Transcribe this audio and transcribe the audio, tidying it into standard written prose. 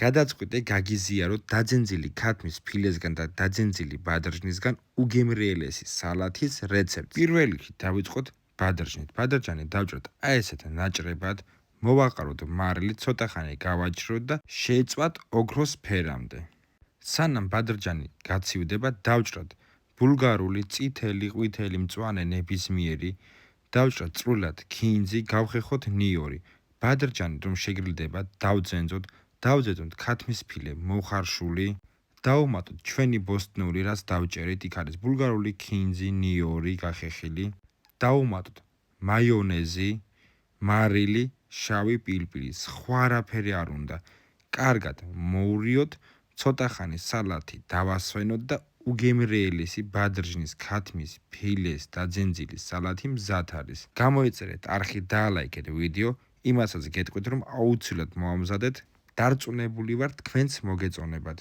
გადაწყვიტე გაგიზიაროთ დაძენძილი ქათმის ფილესგან და დაძენძილი ბადრჟნისგან უგემრიელესი სალათის რეცეპტი. პირველ რიგში დავიწყოთ ბადრჟნით. ბადრჟანი დავჭრათ აი ესეთ ნაჭრებად, მოვაყაროთ მარილი, ცოტა ხანი გავაჭროთ და შეეწვათ ოქროს ფერამდე. სანამ ბადრჟანი გაცივდება, დავჭრათ ბულგარული, წითელი, ყვითელი, მწვანე ნებისმიერი, დავჭრათ წვრილად ქინძი, გავხეხოთ ნიორი. ბადრჟანი რომ შეგრილდება, დავძენძოთ, დავძენოთ ქათმის ფილე მოხარშული, დავუმატოთ ჩვენი ბოსტნური, რაც დავჭერით, იქ არის ბულგარული ქინძი, ნიორი, გახეხილი, დავუმატოთ მაიონეზი, მარილი, შავი პილპილი, სხვა არაფერი არ უნდა. კარგად მოურიოთ, ცოტა ხანი სალათი დავასვენოთ და უგემრიელესი ბადრჟნის ქათმის ფილეს დაძენძილი სალათი მზად არის. გამოიწერეთ არხი, დაალაიქეთ ვიდეო, იმასაც გეტყვით რომ აუცილებლად მოამზადეთ. დარწმუნებული ვარ თქვენც მოგეწონებათ.